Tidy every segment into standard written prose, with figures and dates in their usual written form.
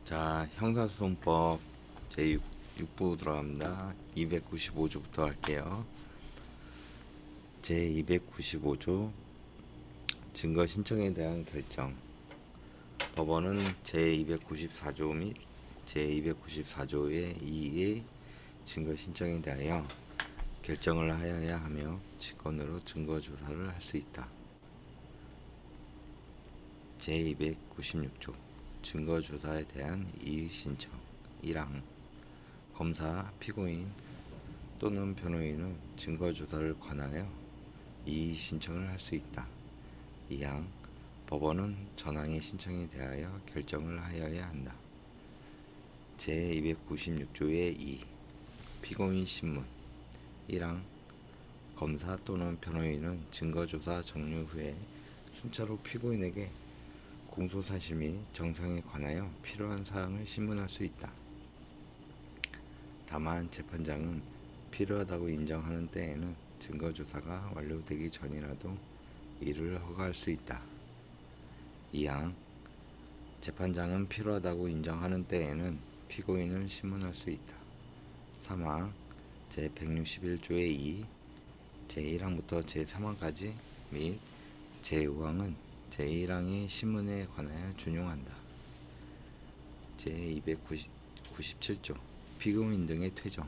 자, 형사소송법 제6부 들어갑니다. 295조부터 할게요. 제295조 증거 신청에 대한 결정. 법원은 제294조 및 제294조의 2의 증거 신청에 대하여 결정을 하여야 하며 직권으로 증거 조사를 할 수 있다. 제296조 증거 조사에 대한 이의 신청. 1항 검사, 피고인 또는 변호인은 증거 조사를 관하여 이의 신청을 할 수 있다. 2항 법원은 전항의 신청에 대하여 결정을 하여야 한다. 제296조의 2 피고인 신문. 1항 검사 또는 변호인은 증거조사 종료 후에 순차로 피고인에게 공소사실 및 정상에 관하여 필요한 사항을 신문할 수 있다. 다만 재판장은 필요하다고 인정하는 때에는 증거조사가 완료되기 전이라도 이를 허가할 수 있다. 2항 재판장은 필요하다고 인정하는 때에는 피고인을 신문할 수 있다. 3항 제161조의 2 제1항부터 제3항까지 및 제5항은 제1항의 신문에 관하여 준용한다. 제297조 피고인 등의 퇴정.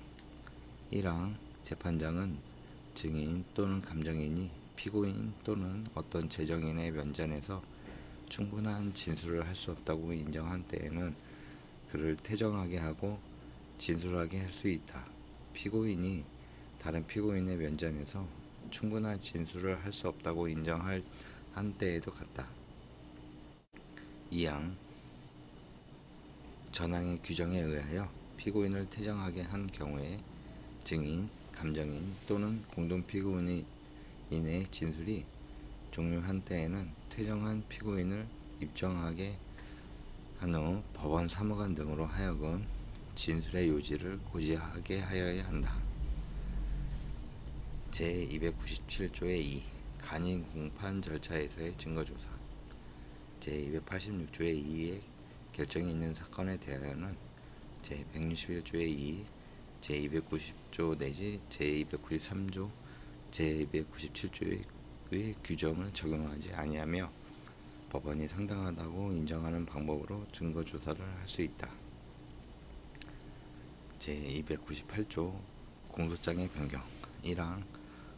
1항 재판장은 증인 또는 감정인이 피고인 또는 어떤 재정인의 면전에서 충분한 진술을 할 수 없다고 인정한 때에는 그를 퇴정하게 하고 진술하게 할 수 있다. 피고인이 다른 피고인의 면전에서 충분한 진술을 할 수 없다고 인정한 때에도 같다. 2항 전항의 규정에 의하여 피고인을 퇴정하게 한 경우에 증인, 감정인 또는 공동피고인의 진술이 종료한 때에는 퇴정한 피고인을 입정하게 한 후 법원 사무관 등으로 하여금 진술의 요지를 고지하게 하여야 한다. 제297조의 2 간인 공판 절차에서의 증거조사. 제286조의 2의 결정이 있는 사건에 대하여는 제161조의 2, 제290조 내지 제293조, 제297조의 규정을 적용하지 아니하며 법원이 상당하다고 인정하는 방법으로 증거조사를 할 수 있다. 제298조 공소장의 변경. 1항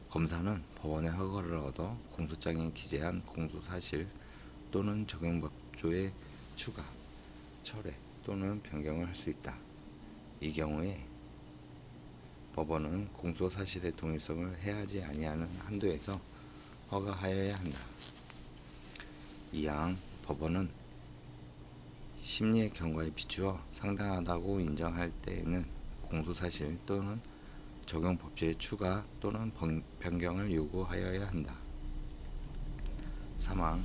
검사는 법원의 허가를 얻어 공소장에 기재한 공소사실 또는 적용법조의 추가, 철회 또는 변경을 할 수 있다. 이 경우에 법원은 공소사실의 동일성을 해하지 아니하는 한도에서 허가하여야 한다. 2항 법원은 심리의 경과에 비추어 상당하다고 인정할 때에는 공소사실 또는 적용법조의 추가 또는 변경을 요구하여야 한다. 3항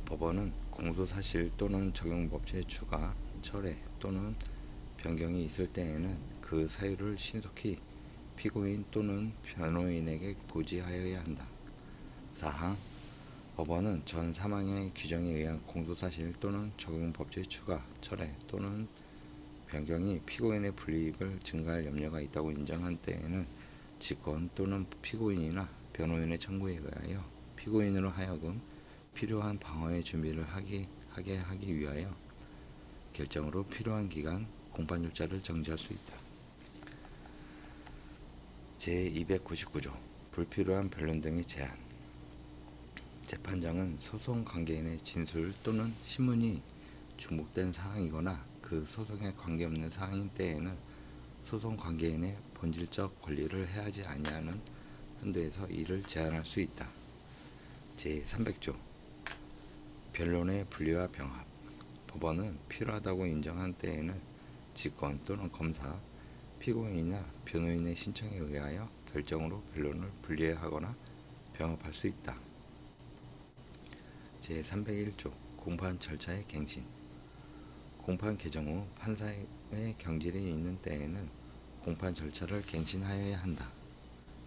법원은 공소사실 또는 적용법조의 추가, 철회 또는 변경이 있을 때에는 그 사유를 신속히 피고인 또는 변호인에게 고지하여야 한다. 4항 법원은 전 3항의 규정에 의한 공소사실 또는 적용법조의 추가, 철회 또는 변경이 피고인의 불이익을 증가할 염려가 있다고 인정한 때에는 직권 또는 피고인이나 변호인의 청구에 의하여 피고인으로 하여금 필요한 방어의 준비를 하게 하기 위하여 결정으로 필요한 기간 공판 절차를 정지할 수 있다. 제299조 불필요한 변론 등의 제한. 재판장은 소송 관계인의 진술 또는 신문이 중복된 사항이거나 그 소송에 관계없는 사항인 때에는 소송 관계인의 본질적 권리를 해하지 아니하는 한도에서 이를 제한할 수 있다. 제300조 변론의 분리와 병합. 법원은 필요하다고 인정한 때에는 직권 또는 검사, 피고인이나 변호인의 신청에 의하여 결정으로 변론을 분리하거나 병합할 수 있다. 제301조 공판 절차의 갱신. 공판 개정 후 판사의 경질이 있는 때에는 공판 절차를 갱신하여야 한다.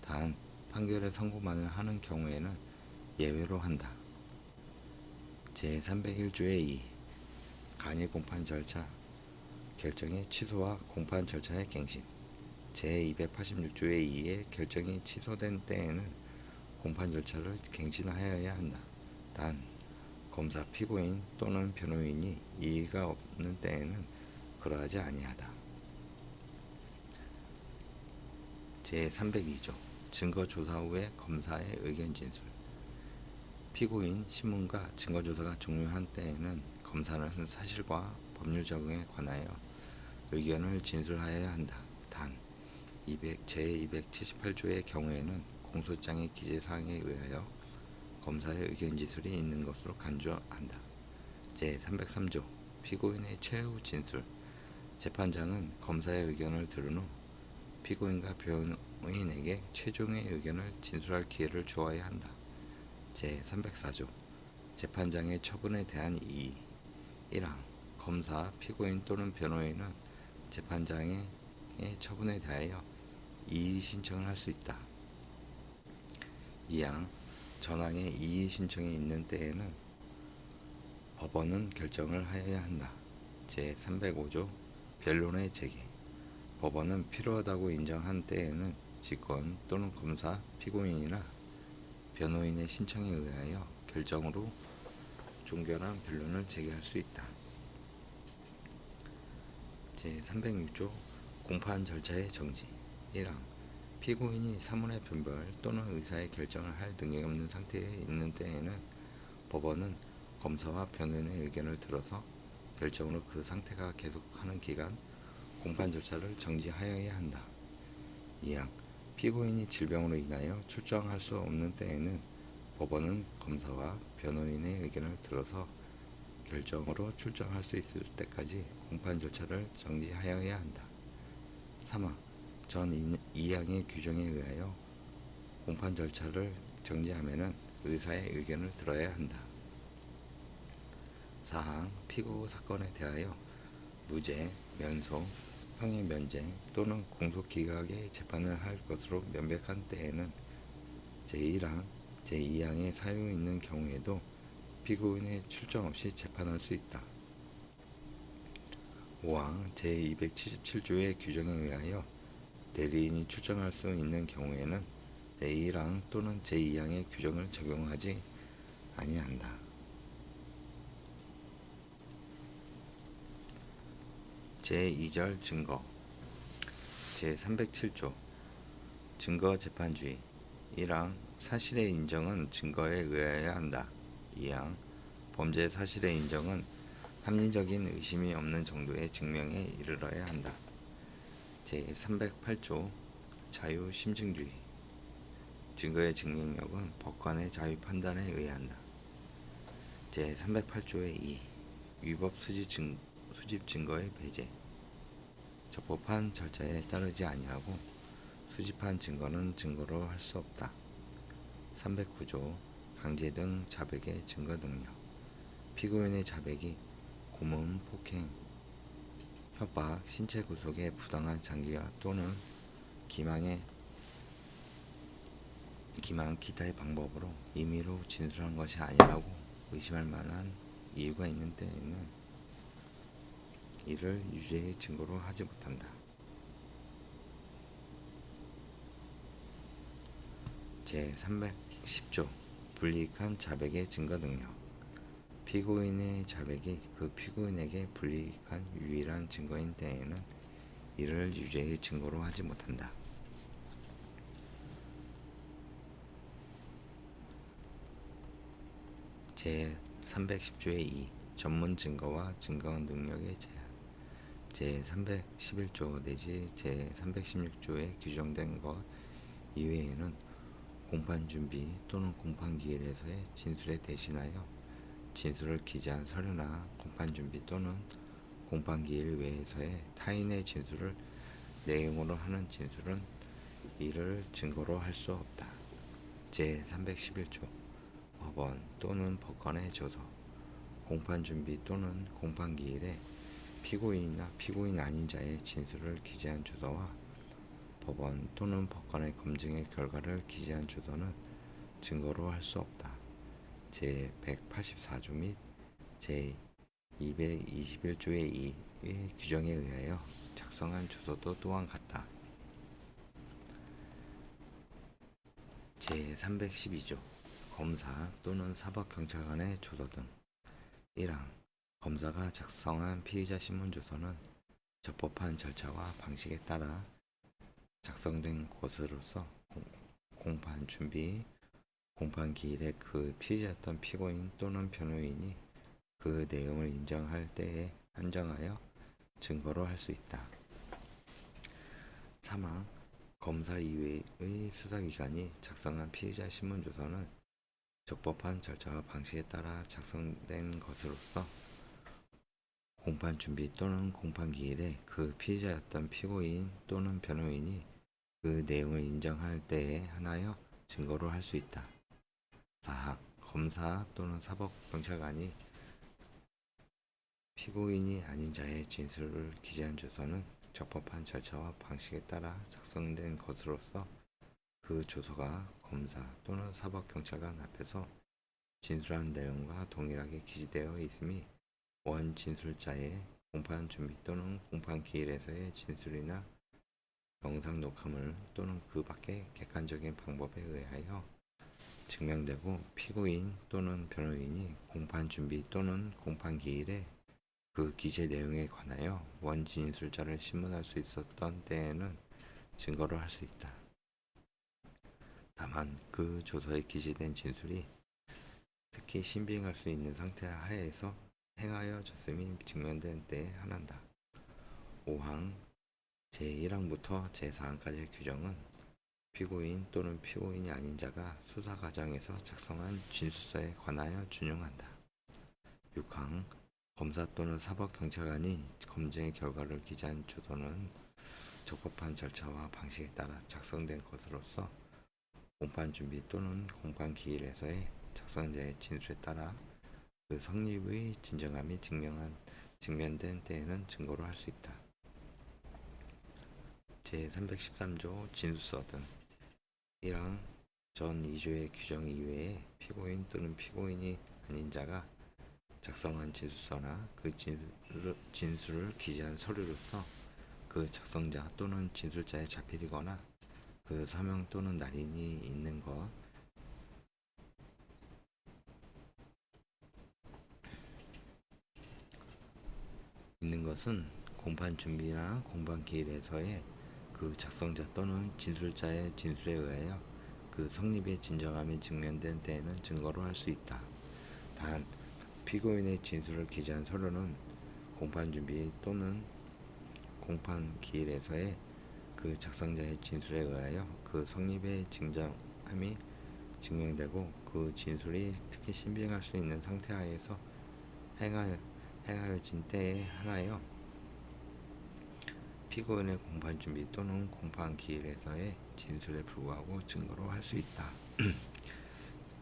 단 판결의 선고만을 하는 경우에는 예외로 한다. 제301조의 2 간이 공판 절차. 결정의 취소와 공판 절차의 갱신. 제286조의 2의 결정이 취소된 때에는 공판 절차를 갱신하여야 한다. 단 검사, 피고인 또는 변호인이 이의가 없는 때에는 그러하지 아니하다. 제302조 증거조사 후의 검사의 의견 진술. 피고인, 신문과 증거조사가 종료한 때에는 검사는 사실과 법률 적용에 관하여 의견을 진술하여야 한다. 단 제278조의 경우에는 공소장의 기재사항에 의하여 검사의 의견 진술이 있는 것으로 간주한다. 제303조 피고인의 최후 진술. 재판장은 검사의 의견을 들은 후 피고인과 변호인에게 최종의 의견을 진술할 기회를 주어야 한다. 제304조 재판장의 처분에 대한 이의. 1항 검사, 피고인 또는 변호인은 재판장의 처분에 대하여 이의 신청을 할 수 있다. 2항 전항에 이의 신청이 있는 때에는 법원은 결정을 하여야 한다. 제305조 변론의 제기. 법원은 필요하다고 인정한 때에는 직권 또는 검사, 피고인이나 변호인의 신청에 의하여 결정으로 종결한 변론을 제기할 수 있다. 제306조 공판 절차의 정지. 1항 피고인이 사문의 변별 또는 의사의 결정을 할 능력이 없는 상태에 있는 때에는 법원은 검사와 변호인의 의견을 들어서 결정으로 그 상태가 계속하는 기간 공판 절차를 정지하여야 한다. 2항 피고인이 질병으로 인하여 출정할 수 없는 때에는 법원은 검사와 변호인의 의견을 들어서 결정으로 출정할 수 있을 때까지 공판 절차를 정지하여야 한다. 3항 전 2항의 규정에 의하여 공판 절차를 정지하면은 의사의 의견을 들어야 한다. 4항 피고 사건에 대하여 무죄, 면소, 형의 면제 또는 공소기각의 재판을 할 것으로 명백한 때에는 제1항, 제2항의 사유가 있는 경우에도 피고인의 출정 없이 재판할 수 있다. 5항 제277조의 규정에 의하여 대리인이 출정할 수 있는 경우에는 제1항 또는 제2항의 규정을 적용하지 아니한다. 제2절 증거. 제307조 증거재판주의. 1항 사실의 인정은 증거에 의하여야 한다. 2항 범죄 사실의 인정은 합리적인 의심이 없는 정도의 증명에 이르러야 한다. 제308조 자유심증주의. 증거의 증명력은 법관의 자유 판단에 의한다. 제308조의 2 위법 수집 증거의 배제. 적법한 절차에 따르지 아니하고 수집한 증거는 증거로 할 수 없다. 309조 강제 등 자백의 증거 능력. 피고인의 자백이 고문, 폭행, 협박, 신체 구속의 부당한 장기화 또는 기망 기타의 방법으로 임의로 진술한 것이 아니라고 의심할 만한 이유가 있는 때에는 이를 유죄의 증거로 하지 못한다. 제310조 불이익한 자백의 증거 능력. 피고인의 자백이 그 피고인에게 불이익한 유일한 증거인 때에는 이를 유죄의 증거로 하지 못한다. 제310조의 2 전문 증거와 증거 능력의 제한. 제311조 내지 제316조에 규정된 것 이외에는 공판준비 또는 공판기일에서의 진술에 대신하여 진술을 기재한 서류나 공판준비 또는 공판기일 외에서의 타인의 진술을 내용으로 하는 진술은 이를 증거로 할 수 없다. 제311조 법원 또는 법관의 조서, 공판준비 또는 공판기일에 피고인이나 피고인 아닌 자의 진술을 기재한 조서와 법원 또는 법관의 검증의 결과를 기재한 조서는 증거로 할 수 없다. 제184조 및 제221조의 2 규정에 의하여 작성한 조서도 또한 같다. 제312조 검사 또는 사법경찰관의 조서 등 1항 검사가 작성한 피의자 신문조서는 적법한 절차와 방식에 따라 작성된 것으로서 공판 준비, 공판 기일에 그 피의자였던 피고인 또는 변호인이 그 내용을 인정할 때에 한정하여 증거로 할 수 있다. 3항 검사 이외의 수사기관이 작성한 피의자 신문조서는 적법한 절차와 방식에 따라 작성된 것으로서 공판 준비 또는 공판 기일에 그 피의자였던 피고인 또는 변호인이 그 내용을 인정할 때에 한하여 증거로 할 수 있다. 4항 검사 또는 사법경찰관이 피고인이 아닌 자의 진술을 기재한 조서는 적법한 절차와 방식에 따라 작성된 것으로서 그 조서가 검사 또는 사법경찰관 앞에서 진술한 내용과 동일하게 기재되어 있음이 원 진술자의 공판 준비 또는 공판 기일에서의 진술이나 영상 녹화물 또는 그 밖의 객관적인 방법에 의하여 증명되고 피고인 또는 변호인이 공판 준비 또는 공판 기일에 그 기재 내용에 관하여 원 진술자를 신문할 수 있었던 때에는 증거를 할 수 있다. 다만 그 조서에 기재된 진술이 특히 신빙할 수 있는 상태 하에서 행하여졌음이 증명된 때에 한한다. 5항 제1항부터 제4항까지의 규정은 피고인 또는 피고인이 아닌 자가 수사 과정에서 작성한 진술서에 관하여 준용한다. 6항 검사 또는 사법경찰관이 검증의 결과를 기재한 조서는 적법한 절차와 방식에 따라 작성된 것으로서 공판 준비 또는 공판 기일에서의 작성자의 진술에 따라 그 성립의 진정함이 증명된 때에는 증거로 할 수 있다. 제313조 진술서 등 1항 전 2조의 규정 이외에 피고인 또는 피고인이 아닌 자가 작성한 진술서나 그 진술을 기재한 서류로서 그 작성자 또는 진술자의 자필이거나 그 서명 또는 날인이 있는 것은 공판 준비나 공판 기일에서의 그 작성자 또는 진술자의 진술에 의하여 그 성립의 진정함이 증명된 때에는 증거로 할 수 있다. 단 피고인의 진술을 기재한 서류는 공판 준비 또는 공판 기일에서의 그 작성자의 진술에 의하여 그 성립의 진정함이 증명되고 그 진술이 특히 신빙할 수 있는 상태 하에서 행하여진 때에 한하여 피고인의 공판 준비 또는 공판 기일에서의 진술에 불구하고 증거로 할 수 있다.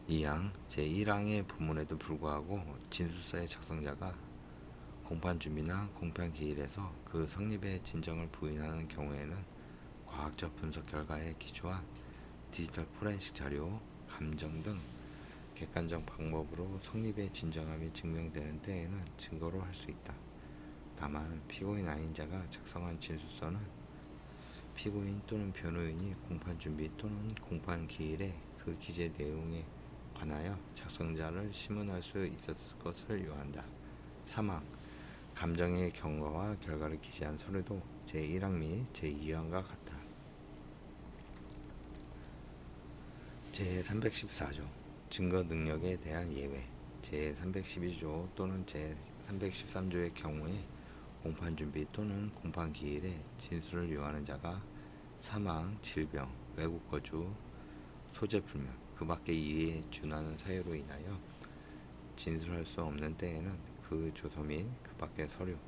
2항 제1항의 부문에도 불구하고 진술서의 작성자가 공판 준비나 공판 기일에서 그 성립의 진정을 부인하는 경우에는 과학적 분석 결과에 기초한 디지털 포렌식 자료, 감정 등 객관적 방법으로 성립의 진정함이 증명되는 때에는 증거로 할 수 있다. 다만 피고인 아닌 자가 작성한 진술서는 피고인 또는 변호인이 공판 준비 또는 공판 기일에 그 기재 내용에 관하여 작성자를 신문할 수 있었을 것을 요한다. 3항 감정의 경과와 결과를 기재한 서류도 제1항 및 제2항과 같다. 제314조 증거 능력에 대한 예외 제312조 또는 제313조의 경우에 공판 준비 또는 공판 기일에 진술을 요하는 자가 사망, 질병, 외국 거주, 소재 불명, 그 밖의 이에 준하는 사유로 인하여 진술할 수 없는 때에는 그 조서 및 그 밖의 서류를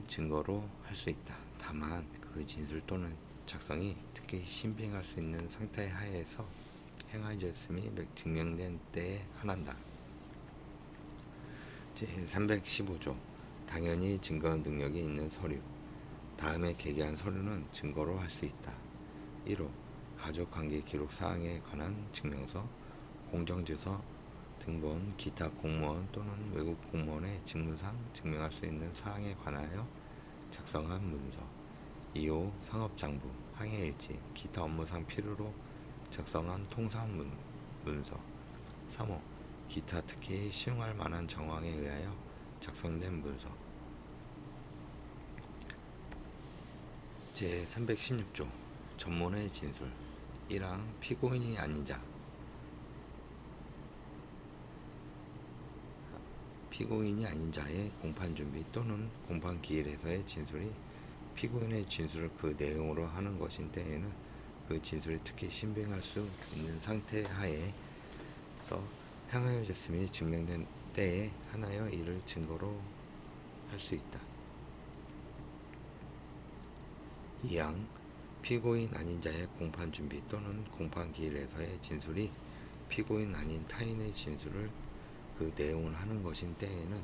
증거로 할 수 있다. 다만 그 진술 또는 작성이 특히 신빙할 수 있는 상태 하에서 행하여졌음이 증명된 때에 한한다. 제315조 당연히 증거 능력이 있는 서류 다음에 게재한 서류는 증거로 할 수 있다. 1호 가족관계 기록 사항에 관한 증명서, 공정지서 등본 기타 공무원 또는 외국 공무원의 직무상 증명할 수 있는 사항에 관하여 작성한 문서. 2호 상업장부 항해일지 기타 업무상 필요로 작성한 문서. 3호 기타 특히 시용할 만한 정황에 의하여 작성된 문서. 제316조 전문의 진술 1항 피고인이 아닌 자. 피고인이 아닌 자의 공판준비 또는 공판기일에서의 진술이 피고인의 진술을 그 내용으로 하는 것인 때에는 그 진술이 특히 신빙할 수 있는 상태 하에서 행하여졌음이 증명된 때에 하나여 이를 증거로 할 수 있다. 2항 피고인 아닌 자의 공판준비 또는 공판기일에서의 진술이 피고인 아닌 타인의 진술을 그 내용을 하는 것인 때에는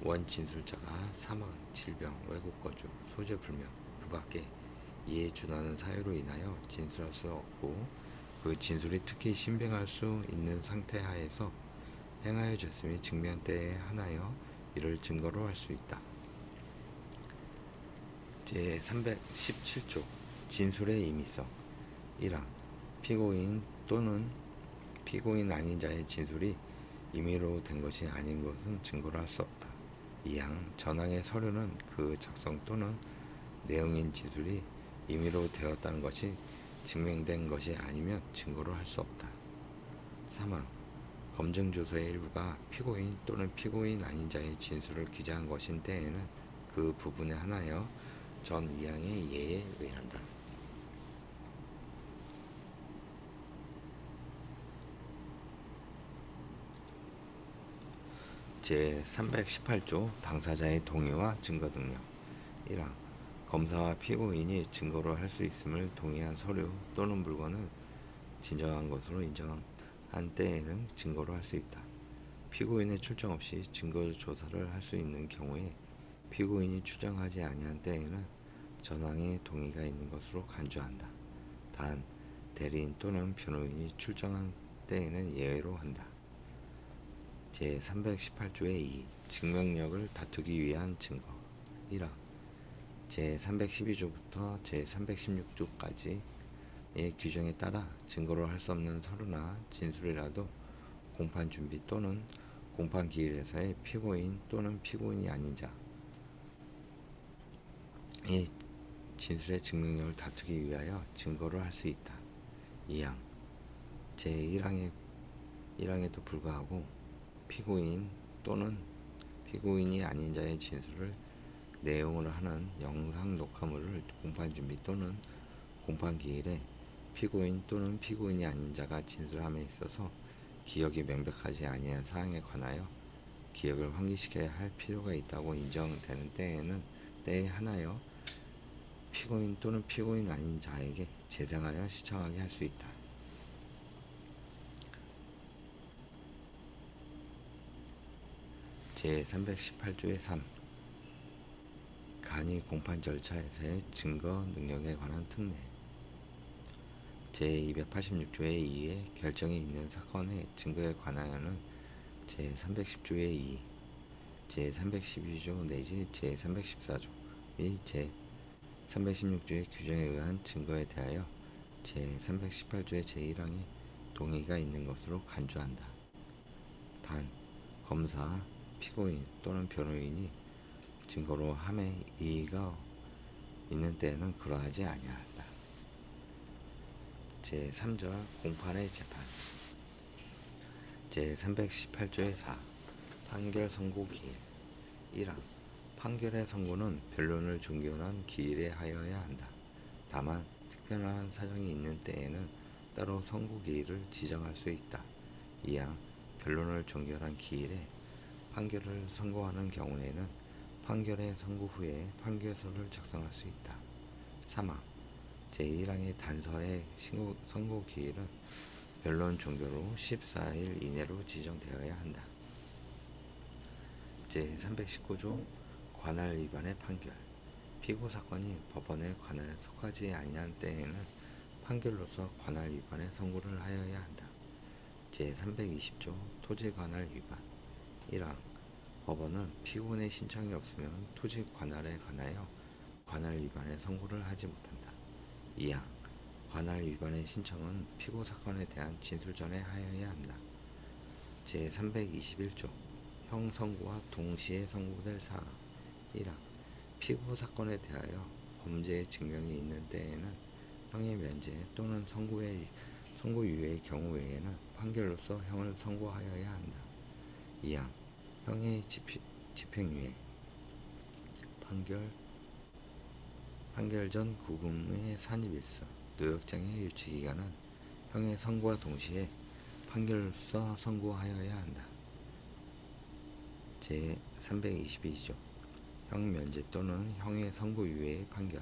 원진술자가 사망, 질병, 외국거주, 소재불명, 그 밖에 이에 준하는 사유로 인하여 진술할 수 없고 그 진술이 특히 신빙할 수 있는 상태 하에서 행하여졌음이 증명 때에 하나여 이를 증거로 할 수 있다. 제317조 진술의 임의성 1항 피고인 또는 피고인 아닌 자의 진술이 임의로 된 것이 아닌 것은 증거로 할 수 없다. 2항 전항의 서류는 그 작성 또는 내용인 진술이 임의로 되었다는 것이 증명된 것이 아니면 증거로 할 수 없다. 3항 검증조서의 일부가 피고인 또는 피고인 아닌 자의 진술을 기재한 것인 때에는 그 부분에 한하여 전 2항의 예에 의한다. 제318조 당사자의 동의와 증거 등력 1항 검사와 피고인이 증거로 할 수 있음을 동의한 서류 또는 물건을 진정한 것으로 인정한 때에는 증거로 할 수 있다. 피고인의 출정 없이 증거 조사를 할 수 있는 경우에 피고인이 출정하지 아니한 때에는 전항의 동의가 있는 것으로 간주한다. 단 대리인 또는 변호인이 출정한 때에는 예외로 한다. 제318조의 2 증명력을 다투기 위한 증거 1항 제312조부터 제316조까지의 규정에 따라 증거로 할 수 없는 서류나 진술이라도 공판준비 또는 공판기일에서의 피고인 또는 피고인이 아닌 자의 진술의 증명력을 다투기 위하여 증거로 할 수 있다. 2항 제1항에도 불구하고 피고인 또는 피고인이 아닌 자의 진술을 내용으로 하는 영상 녹화물을 공판준비 또는 공판기일에 피고인 또는 피고인이 아닌 자가 진술함에 있어서 기억이 명백하지 아니한 사항에 관하여 기억을 환기시켜야 할 필요가 있다고 인정되는 때에 한하여 피고인 또는 피고인 아닌 자에게 재생하여 시청하게 할 수 있다. 제318조의 3 간이 공판 절차에서의 증거 능력에 관한 특례 제286조의 2의 결정이 있는 사건의 증거에 관하여는 제310조의 2, 제312조 내지 제314조 및 제316조의 규정에 의한 증거에 대하여 제318조의 제1항에 동의가 있는 것으로 간주한다. 단 검사, 피고인 또는 변호인이 증거로 함에 이의가 있는 때에는 그러하지 아니한다. 제3절 공판의 재판 제318조의 4 판결 선고 기일 1항 판결의 선고는 변론을 종결한 기일에 하여야 한다. 다만 특별한 사정이 있는 때에는 따로 선고 기일을 지정할 수 있다. 2항 변론을 종결한 기일에 판결을 선고하는 경우에는 판결의 선고 후에 판결서를 작성할 수 있다. 3항 제1항의 단서의 선고 기일은 변론 종결 후 14일 이내로 지정되어야 한다. 제319조 관할 위반의 판결 피고 사건이 법원의 관할에 속하지 아니한 때에는 판결로서 관할 위반의 선고를 하여야 한다. 제320조 토지관할 위반 1항 법원은 피고인의 신청이 없으면 토지 관할에 관하여 관할 위반의 선고를 하지 못한다. 2항 관할 위반의 신청은 피고 사건에 대한 진술 전에 하여야 한다. 제321조 형 선고와 동시에 선고될 사항 1항 피고 사건에 대하여 범죄의 증명이 있는 때에는 형의 면제 또는 선고유예의 경우 외에는 판결로서 형을 선고하여야 한다. 2항 형의 집행유예 판결 전 구금의 산입일수 노역장의 유치기간은 형의 선고와 동시에 판결로서 선고하여야 한다. 제322조 형 면제 또는 형의 선고유예의 판결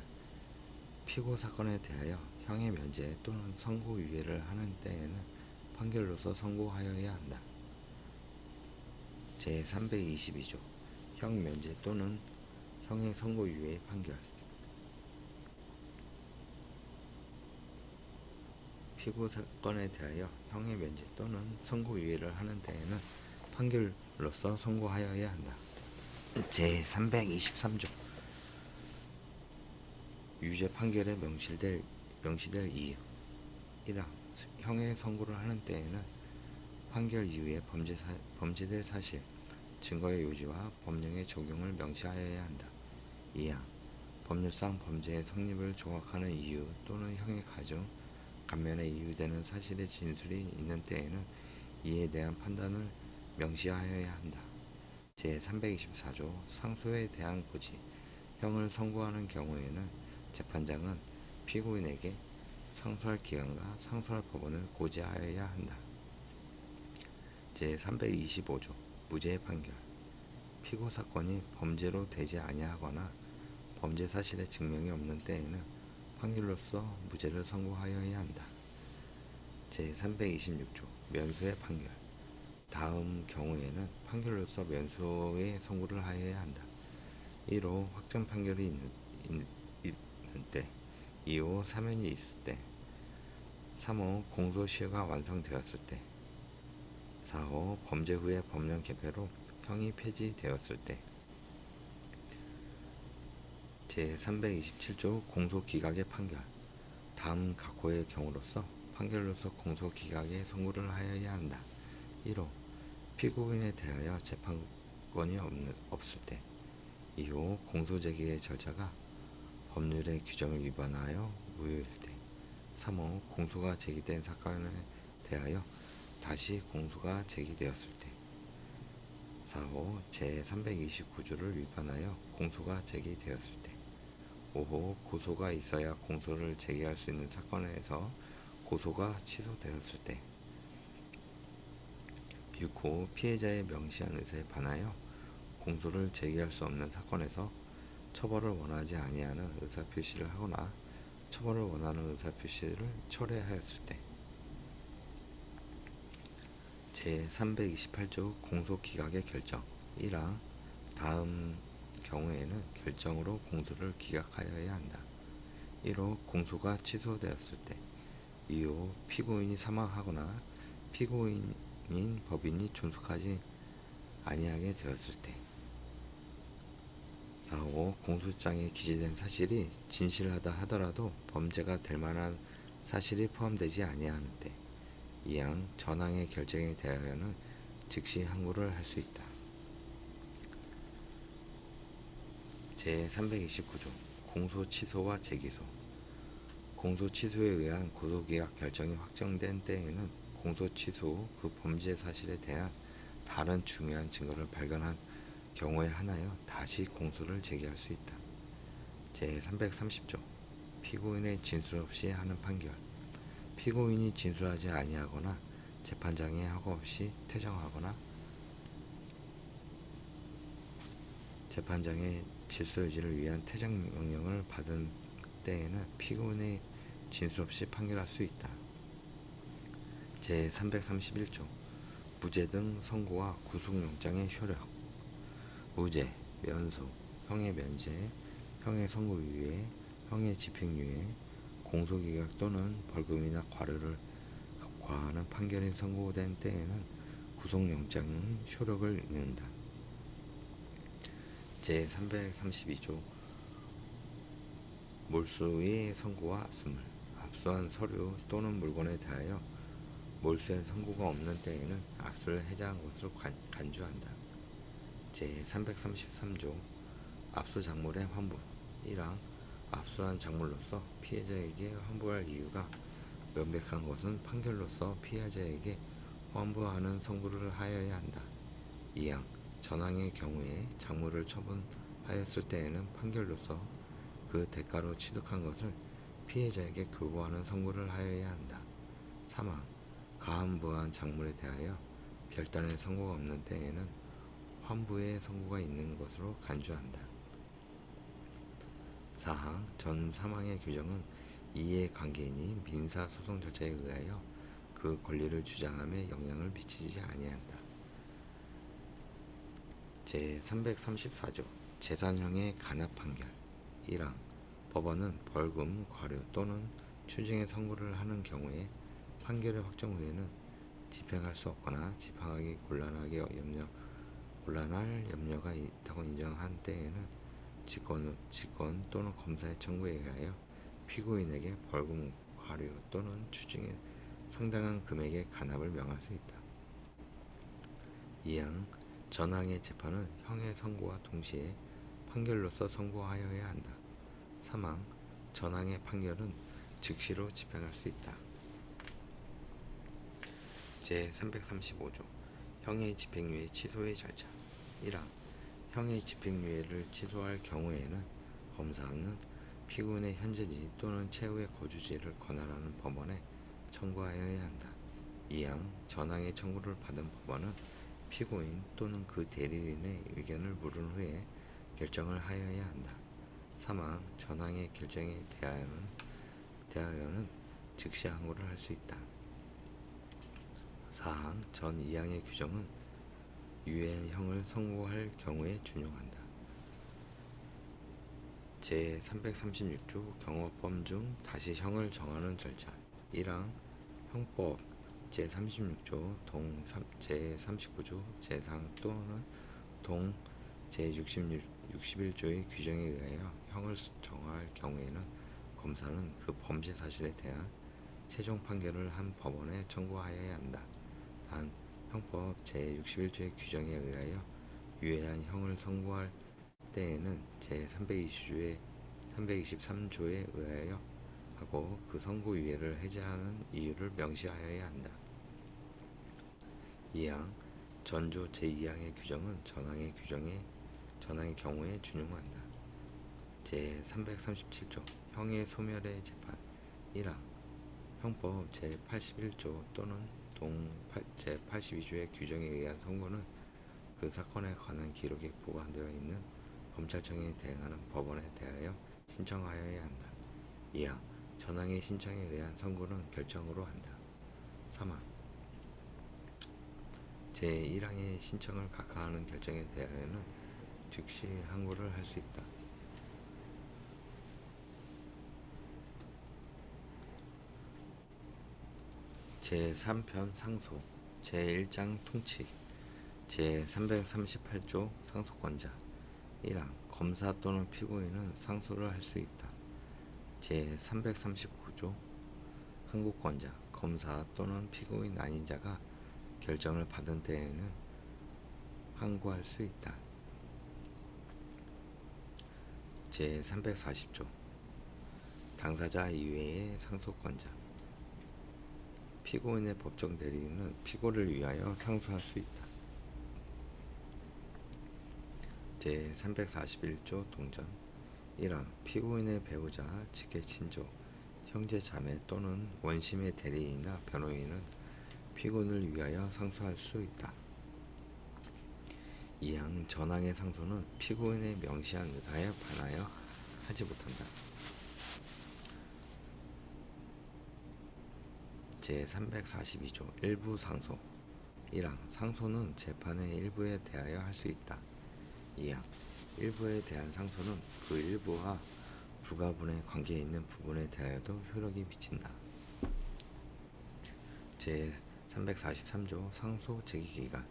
피고 사건에 대하여 형의 면제 또는 선고유예를 하는 때에는 판결로서 선고하여야 한다. 제322조 형 면제 또는 형의 선고유예의 판결 피고 사건에 대하여 형의 면제 또는 선고유예를 하는 때에는 판결로서 선고하여야 한다. 제323조 유죄 판결에 명시될 이유 1항 형의 선고를 하는 때에는 판결 이후에 범죄될 사실, 증거의 요지와 법령의 적용을 명시하여야 한다. 2항 법률상 범죄의 성립을 조각하는 이유 또는 형의 가중, 감면에 이유되는 사실의 진술이 있는 때에는 이에 대한 판단을 명시하여야 한다. 제324조 상소에 대한 고지, 형을 선고하는 경우에는 재판장은 피고인에게 상소할 기간과 상소할 법원을 고지하여야 한다. 제325조 무죄의 판결 피고 사건이 범죄로 되지 아니하거나 범죄 사실의 증명이 없는 때에는 판결로서 무죄를 선고하여야 한다. 제326조 면소의 판결 다음 경우에는 판결로서 면소의 선고를 하여야 한다. 1호 확정 판결이 있는 때 2호 사면이 있을 때 3호 공소시효가 완성되었을 때 4호 범죄 후의 법령 개폐로 형이 폐지되었을 때 제327조 공소기각의 판결 다음 각호의 경우로서 판결로서 공소기각의 선고를 하여야 한다. 1호 피고인에 대하여 재판권이 없을 때 2호 공소제기의 절차가 법률의 규정을 위반하여 무효일 때 3호 공소가 제기된 사건에 대하여 다시 공소가 제기되었을 때 4호 제329조를 위반하여 공소가 제기되었을 때 5호 고소가 있어야 공소를 제기할 수 있는 사건에서 고소가 취소되었을 때 6호 피해자의 명시한 의사에 반하여 공소를 제기할 수 없는 사건에서 처벌을 원하지 아니하는 의사표시를 하거나 처벌을 원하는 의사표시를 철회하였을 때 제328조 공소기각의 결정 1항 다음 경우에는 결정으로 공소를 기각하여야 한다. 1호 공소가 취소되었을 때 2호 피고인이 사망하거나 피고인인 법인이 존속하지 아니하게 되었을 때 4호 공소장에 기재된 사실이 진실하다 하더라도 범죄가 될 만한 사실이 포함되지 아니하는 때 2항 전항의 결정에 대하여는 즉시 항고를 할 수 있다. 제329조 공소 취소와 재기소 공소 취소에 의한 고소기각 결정이 확정된 때에는 공소 취소 후 그 범죄 사실에 대한 다른 중요한 증거를 발견한 경우에 한하여 다시 공소를 제기할 수 있다. 제330조 피고인의 진술 없이 하는 판결 피고인이 진술하지 아니하거나 재판장의 허가 없이 퇴정하거나 재판장의 질서 유지를 위한 퇴정 명령을 받은 때에는 피고인의 진술 없이 판결할 수 있다. 제331조 무죄 등 선고와 구속영장의 효력 무죄, 면소, 형의 면제, 형의 선고유예, 형의 집행유예, 공소기각 또는 벌금이나 과하는 판결이 선고된 때에는 구속영장은 효력을 잃는다. 제332조 몰수의 선고와 압수물. 압수한 서류 또는 물건에 대하여 몰수의 선고가 없는 때에는 압수를 해제한 것을 간주한다. 제333조 압수 작물의 환부. 1항 압수한 작물로서 피해자에게 환부할 이유가 명백한 것은 판결로서 피해자에게 환부하는 선고를 하여야 한다. 2항 전항의 경우에 작물을 처분하였을 때에는 판결로서 그 대가로 취득한 것을 피해자에게 교부하는 선고를 하여야 한다. 3항 가환부한 작물에 대하여 별단의 선고가 없는 때에는 환부의 선고가 있는 것으로 간주한다. 4항 전 3항의 규정은 이해관계인이 민사소송 절차에 의하여 그 권리를 주장함에 영향을 미치지 아니한다. 제334조 재산형의 간합 판결. 1항 법원은 벌금, 과료 또는 추징의 선고를 하는 경우에 판결의 확정 후에는 집행할 수 없거나 집행하기 곤란할 염려가 있다고 인정한 때에는 직권 또는 검사의 청구에 의하여 피고인에게 벌금, 과료 또는 추징의 상당한 금액의 간합을 명할 수 있다. 2항 전항의 재판은 형의 선고와 동시에 판결로서 선고하여야 한다. 3항 전항의 판결은 즉시로 집행할 수 있다. 제335조 형의 집행유예 취소의 절차. 1항 형의 집행유예를 취소할 경우에는 검사는 피고인의 현재지 또는 최후의 거주지를 권한하는 법원에 청구하여야 한다. 2항 전항의 청구를 받은 법원은 피고인 또는 그 대리인의 의견을 물은 후에 결정을 하여야 한다. 3항 전항의 결정에 대하여는 즉시 항고를 할 수 있다. 4항 전 2항의 규정은 유예형을 선고할 경우에 준용한다. 제336조 경호법 중 다시 형을 정하는 절차. 1항 형법 제36조 동 제39조 제4항 또는 동 제61조의 규정에 의하여 형을 정할 경우에는 검사는 그 범죄 사실에 대한 최종 판결을 한 법원에 청구하여야 한다. 단 형법 제61조의 규정에 의하여 유예한 형을 선고할 때에는 제323조에 의하여 하고 그 선고 유예를 해제하는 이유를 명시하여야 한다. 2항 전조 제2항의 규정은 전항의 경우에 준용한다. 제337조 형의 소멸의 재판. 1항 형법 제81조 또는 동 제82조의 규정에 의한 선고는 그 사건에 관한 기록이 보관되어 있는 검찰청에 대행하는 법원에 대하여 신청하여야 한다. 2항 전항의 신청에 의한 선고는 결정으로 한다. 3항 제1항의 신청을 각하하는 결정에 대하여는 즉시 항고를 할 수 있다. 제3편 상소 제1장 통치 제338조 상소권자. 1항 검사 또는 피고인은 상소를 할 수 있다. 제339조 항고권자 검사 또는 피고인 아닌 자가 결정을 받은 때에는 항고할 수 있다. 제340조 당사자 이외의 상소권자. 피고인의 법정 대리인은 피고를 위하여 상소할 수 있다. 제341조 동전. 1항 피고인의 배우자, 직계 친족, 형제 자매 또는 원심의 대리인이나 변호인은 피고인을 위하여 상소할 수 있다. 2항 전항의 상소는 피고인의 명시한 의사에 반하여 하지 못한다. 제342조 일부 상소. 1항 상소는 재판의 일부에 대하여 할 수 있다. 2항 일부에 대한 상소는 그 일부와 불가분의 관계에 있는 부분에 대하여도 효력이 미친다. 제 343조 상소 제기 기간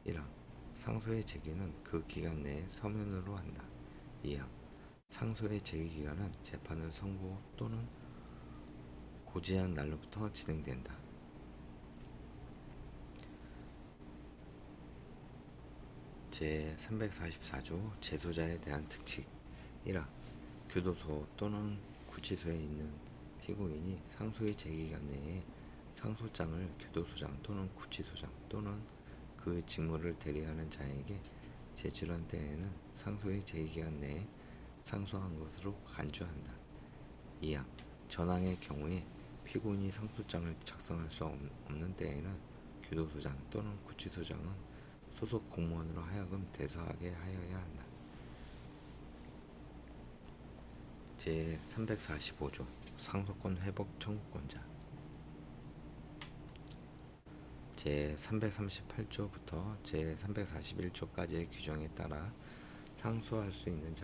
1항 상소의 제기는 그 기간 내에 서면으로 한다. 2항 상소의 제기 기간은 재판을 선고 또는 고지한 날로부터 진행된다. 제 344조 재소자에 대한 특칙 1항 교도소 또는 구치소에 있는 피고인이 상소의 제기기간 내에 상소장을 교도소장 또는 구치소장 또는 그 직무를 대리하는 자에게 제출한 때에는 상소의 제기기간 내에 상소한 것으로 간주한다. 2항 전항의 경우에 피고인이 상소장을 작성할 수 없는 때에는 교도소장 또는 구치소장은 소속 공무원으로 하여금 대서하게 하여야 한다. 제 345조 상소권 회복 청구권자 제 338조부터 제 341조까지의 규정에 따라 상소할 수 있는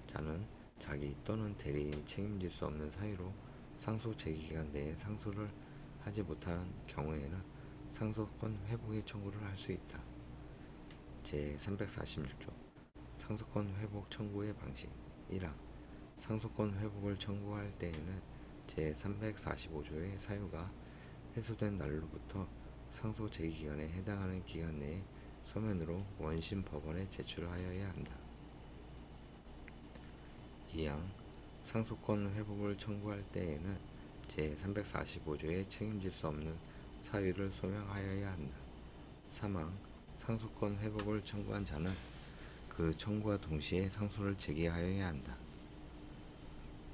자는 자기 또는 대리인이 책임질 수 없는 사유로 상소 제기기간 내에 상소를 하지 못한 경우에는 상소권 회복의 청구를 할 수 있다. 제 346조 상소권 회복 청구의 방식 1항 상소권 회복을 청구할 때에는 제 345조의 사유가 해소된 날로부터 상소 제기기간에 해당하는 기간 내에 서면으로 원심 법원에 제출하여야 한다. 2항 상소권 회복을 청구할 때에는 제 345조에 책임질 수 없는 사유를 소명하여야 한다. 3항 상소권 회복을 청구한 자는 그 청구와 동시에 상소를 제기하여야 한다.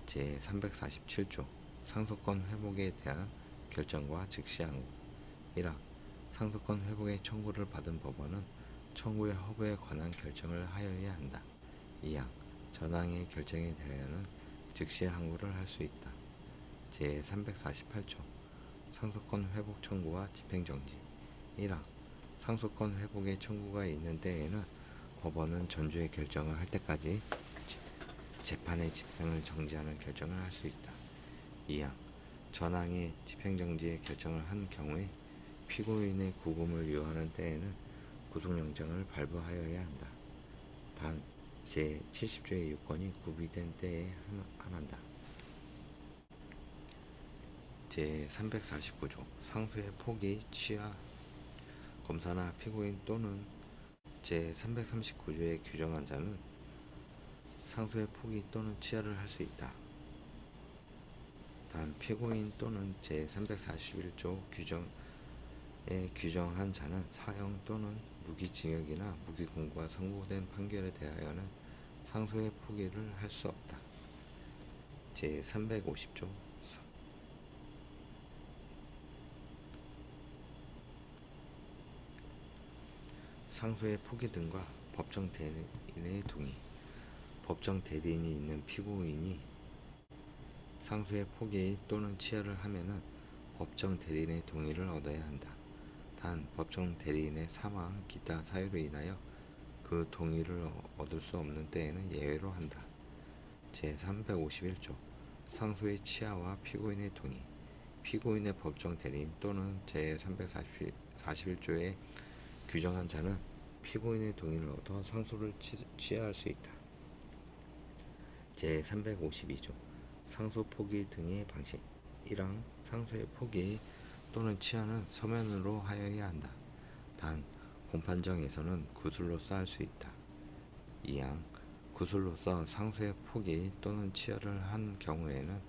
제 347조 상소권 회복에 대한 결정과 즉시 항고 1항 상소권 회복의 청구를 받은 법원은 청구의 허브에 관한 결정을 하여야 한다. 2항 전항의 결정에 대하여는 즉시 항고를 할 수 있다. 제 348조 상소권 회복 청구와 집행정지 1항 상소권 회복의 청구가 있는 때에는 법원은 전주의 결정을 할 때까지 재판의 집행을 정지하는 결정을 할 수 있다. 2항 전항의 집행정지의 결정을 한 경우에 피고인의 구금을 요하는 때에는 구속영장을 발부하여야 한다. 단 제70조의 유권이 구비된 때에 한한다. 제349조 상소의 포기, 취하 검사나 피고인 또는 제339조에 규정한 자는 상소의 포기 또는 취하를 할 수 있다. 단 피고인 또는 제341조 규정에 규정한 자는 사형 또는 무기징역이나 무기공고가 선고된 판결에 대하여는 상소의 포기를 할 수 없다. 제350조 상소의 포기 등과 법정 대리인의 동의 법정 대리인이 있는 피고인이 상소의 포기 또는 취하를 하면은 법정 대리인의 동의를 얻어야 한다. 단 법정 대리인의 사망, 기타 사유로 인하여 그 동의를 얻을 수 없는 때에는 예외로 한다. 제351조 상소의 취하와 피고인의 동의 피고인의 법정 대리인 또는 제341조에 규정한 자는 피고인의 동의를 얻어 상소를 취하할 수 있다. 제352조 상소 포기 등의 방식 1항 상소의 포기 또는 취하는 서면으로 하여야 한다. 단 공판정에서는 구술로서 할 수 있다. 2항 구술로서 상소의 포기 또는 취하를 한 경우에는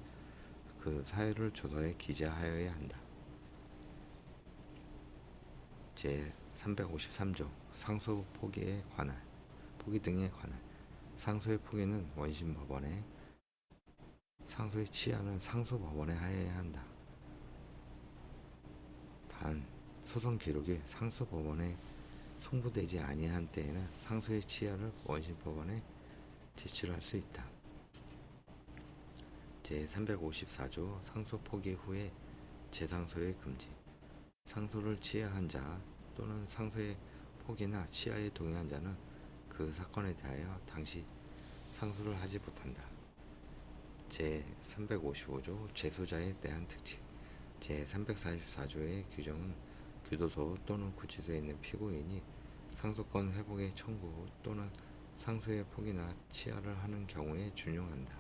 그 사유를 조서에 기재하여야 한다. 제353조 상소 포기 등에 관할 상소의 포기는 원심법원에 상소의 취하는 상소법원에 하여야 한다. 단 소송 기록이 상소법원에 송부되지 아니한 때에는 상소의 취하를 원심법원에 제출할 수 있다. 제354조 상소 포기 후에 재상소의 금지 상소를 취하한 자 또는 상소의 포기나 취하에 동의한 자는 그 사건에 대하여 당시 상소를 하지 못한다. 제355조 재소자에 대한 특칙 제344조의 규정은 교도소 또는 구치소에 있는 피고인이 상속권 회복의 청구 또는 상소의 포기나 취하를 하는 경우에 준용한다.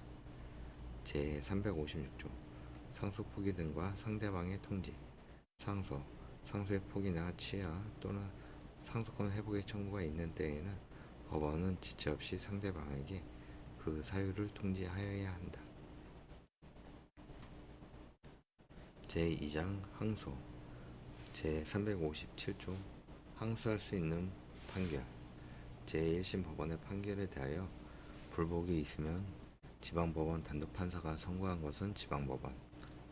제356조 상소 포기 등과 상대방의 통지, 상소, 상소의 포기나 취하 또는 상속권 회복의 청구가 있는 때에는 법원은 지체 없이 상대방에게 그 사유를 통지하여야 한다. 제2장 항소 제357조 항소할 수 있는 판결 제1심 법원의 판결에 대하여 불복이 있으면 지방법원 단독판사가 선고한 것은 지방법원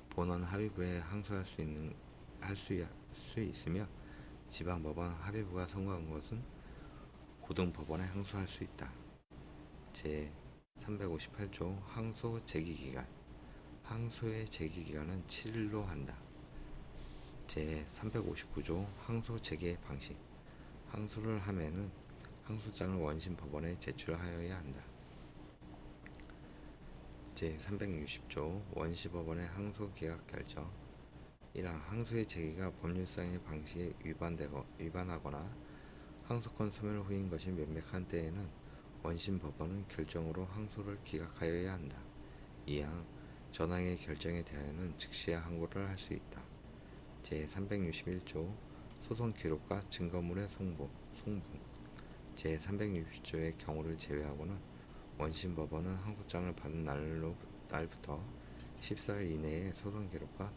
본원 합의부에 항소할 수 있으며 지방법원 합의부가 선고한 것은 고등법원에 항소할 수 있다. 제358조 항소 제기기간 항소의 제기기간은 7일로 한다. 제359조 항소 제기 방식 항소를 하면은 항소장을 원심 법원에 제출하여야 한다. 제360조 원시법원의 항소 기각 결정 1항 항소의 제기가 법률상의 방식에 위반하거나 항소권 소멸 후인 것이 명백한 때에는 원심 법원은 결정으로 항소를 기각하여야 한다. 2항 전항의 결정에 대하여는 즉시 항고를 할 수 있다. 제361조 소송 기록과 증거물의 송부 제360조의 경우를 제외하고는 원심 법원은 항소장을 받은 날부터 14일 이내에 소송 기록과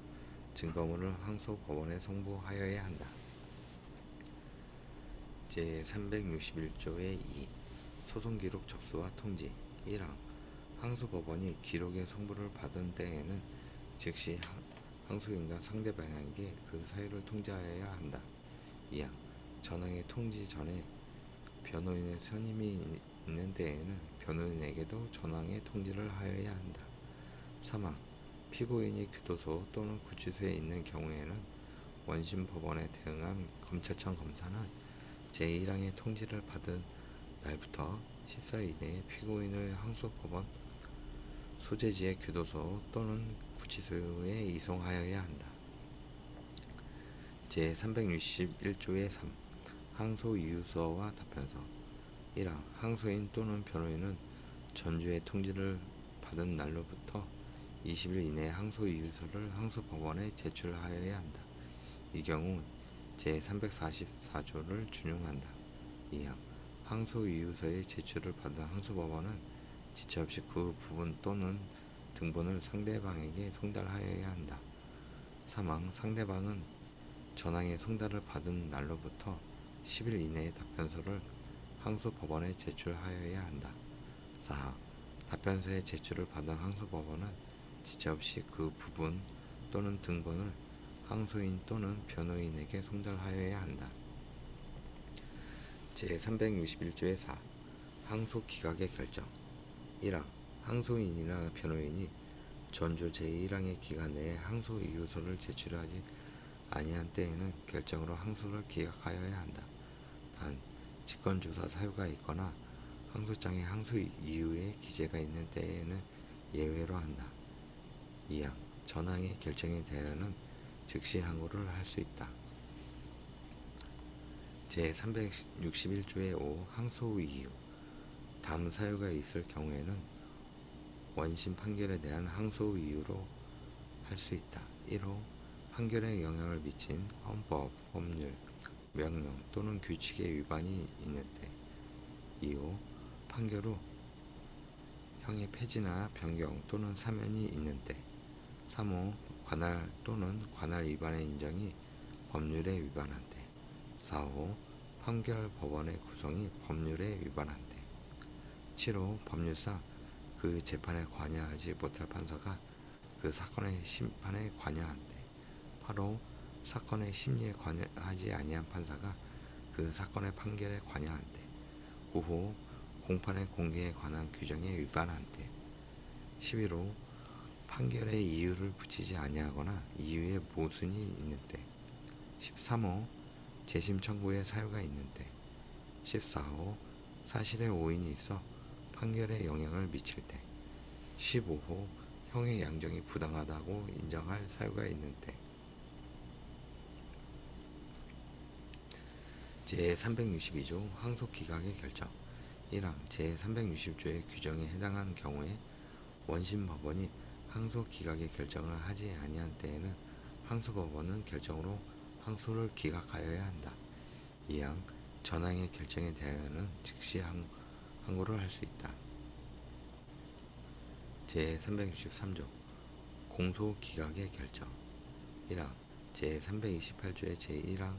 증거물을 항소 법원에 송부하여야 한다. 제361조의 2 소송 기록 접수와 통지 1항 항소 법원이 기록의 송부를 받은 때에는 즉시 항소인과 상대방에게 그 사유를 통지하여야 한다. 2항 전항의 통지 전에 변호인의 선임이 있는 때에는 변호인에게도 전항의 통지를 하여야 한다. 3항 피고인이 교도소 또는 구치소에 있는 경우에는 원심 법원에 대응한 검찰청 검사는 제1항의 통지를 받은 날부터 14일 이내에 피고인을 항소법원 소재지의 교도소 또는 구치소에 이송하여야 한다. 제361조의 3 항소 이유서와 답변서 1항 항소인 또는 변호인은 전주의 통지를 받은 날로부터 20일 이내에 항소 이유서를 항소법원에 제출하여야 한다. 이 경우 제344조를 준용한다. 2항 항소 이유서의 제출을 받은 항소법원은 지체 없이 그 부분 또는 등본을 상대방에게 송달하여야 한다. 3항 상대방은 전항의 송달을 받은 날로부터 10일 이내에 답변서를 항소법원에 제출하여야 한다. 4항 답변서의 제출을 받은 항소법원은 지체 없이 그 부분 또는 등본을 항소인 또는 변호인에게 송달하여야 한다. 제361조의 4 항소 기각의 결정 1항 항소인이나 변호인이 전조 제1항의 기간 내에 항소 이유서를 제출하지 아니한 때에는 결정으로 항소를 기각하여야 한다. 단 직권조사 사유가 있거나 항소장에 항소 이유의 기재가 있는 때에는 예외로 한다. 2항 전항의 결정에 대하여는 즉시 항고를 할 수 있다. 제361조의 5 항소 이유 다음 사유가 있을 경우에는 원심 판결에 대한 항소 이유로 할 수 있다. 1호 판결에 영향을 미친 헌법, 법률, 명령 또는 규칙의 위반이 있는 때 2호 판결 후 형의 폐지나 변경 또는 사면이 있는 때 3호 관할 또는 관할 위반의 인정이 법률에 위반한 때 4호 판결 법원의 구성이 법률에 위반한 때 7호 법률상 그 재판에 관여하지 못할 판사가 그 사건의 심판에 관여한 때 8호 사건의 심리에 관여하지 아니한 판사가 그 사건의 판결에 관여한 때 9호 공판의 공개에 관한 규정에 위반한 때 11호 판결에 이유를 붙이지 아니하거나 이유에 모순이 있는 때 13호 재심 청구의 사유가 있는 때 14호 사실의 오인이 있어 판결에 영향을 미칠 때 15호 형의 양정이 부당하다고 인정할 사유가 있는 때 제362조 항소기각의 결정 1항 제360조의 규정에 해당하는 경우에 원심법원이 항소기각의 결정을 하지 아니한 때에는 항소법원은 결정으로 항소를 기각하여야 한다. 2항 전항의 결정에 대하여는 즉시 항고를 할 수 있다. 제363조 공소기각의 결정 1항 제328조의 제1항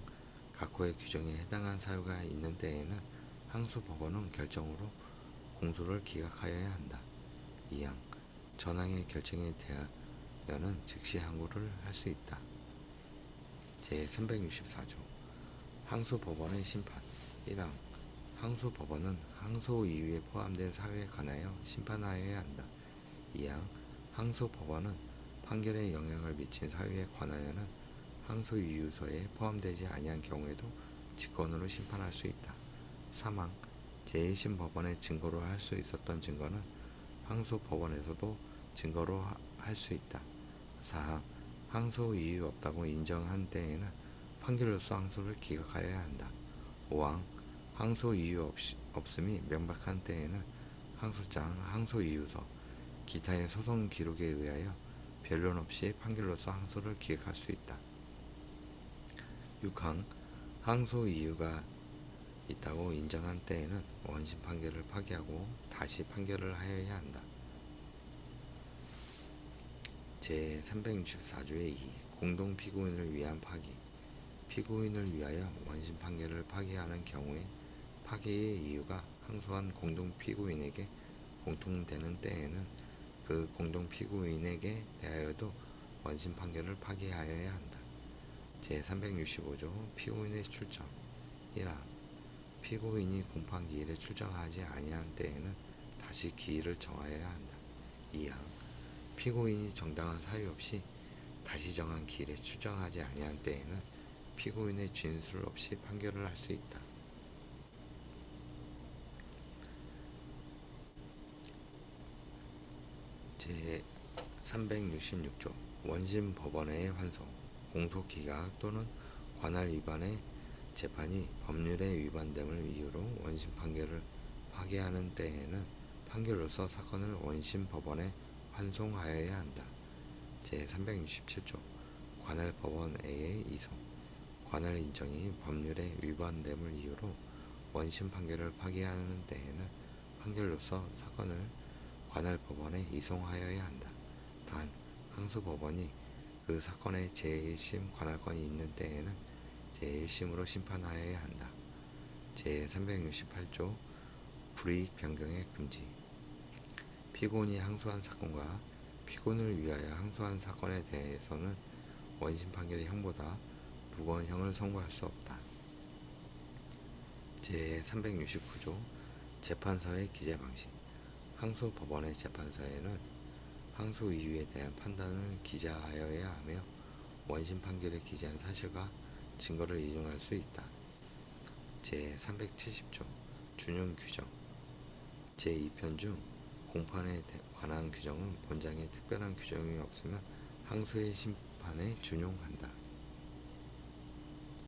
각호의 규정에 해당한 사유가 있는 때에는 항소법원은 결정으로 공소를 기각하여야 한다. 2항 전항의 결정에 대하여는 즉시 항고를 할 수 있다. 제364조 항소법원의 심판 1항 항소법원은 항소 이유에 포함된 사유에 관하여 심판하여야 한다. 2항 항소법원은 판결에 영향을 미친 사유에 관하여는 항소 이유서에 포함되지 아니한 경우에도 직권으로 심판할 수 있다. 3항 제1심 법원의 증거로 할 수 있었던 증거는 항소법원에서도 증거로 할 수 있다. 4항 항소 이유 없다고 인정한 때에는 판결로서 항소를 기각하여야 한다. 5항 항소 이유 없음이 명백한 때에는 항소장, 항소 이유서, 기타의 소송 기록에 의하여 변론 없이 판결로서 항소를 기각할 수 있다. 6항 항소 이유가 있다고 인정한 때에는 원심 판결을 파기하고 다시 판결을 하여야 한다. 제364조의 2 공동 피고인을 위한 파기 피고인을 위하여 원심 판결을 파기하는 경우에 파기의 이유가 항소한 공동 피고인에게 공통되는 때에는 그 공동 피고인에게 대하여도 원심 판결을 파기하여야 한다. 제365조 피고인의 출정 1항 피고인이 공판 기일에 출정하지 아니한 때에는 다시 기일을 정하여야 한다. 2항 피고인이 정당한 사유 없이 다시 정한 기일에 출정하지 아니한 때에는 피고인의 진술 없이 판결을 할 수 있다. 제366조 원심 법원의 환송 공소기각 또는 관할 위반의 재판이 법률에 위반됨을 이유로 원심 판결을 파기하는 때에는 판결로서 사건을 원심 법원에 환송하여야 한다. 제367조 관할 법원 A의 이송 관할 인정이 법률에 위반됨을 이유로 원심 판결을 파기하는 때에는 판결로서 사건을 관할 법원에 이송하여야 한다. 단 항소법원이 그 사건의 제1심 관할권이 있는 때에는 제1심으로 심판하여야 한다. 제368조 불이익 변경의 금지 피고인이 항소한 사건과 피고인을 위하여 항소한 사건에 대해서는 원심 판결의 형보다 무거운 형을 선고할 수 없다. 제369조 재판서의 기재 방식 항소법원의 재판서에는 항소 이유에 대한 판단을 기재하여야 하며 원심 판결에 기재한 사실과 증거를 인용할 수 있다. 제370조 준용 규정 제2편 중 공판에 관한 규정은 본장에 특별한 규정이 없으면 항소의 심판에 준용한다.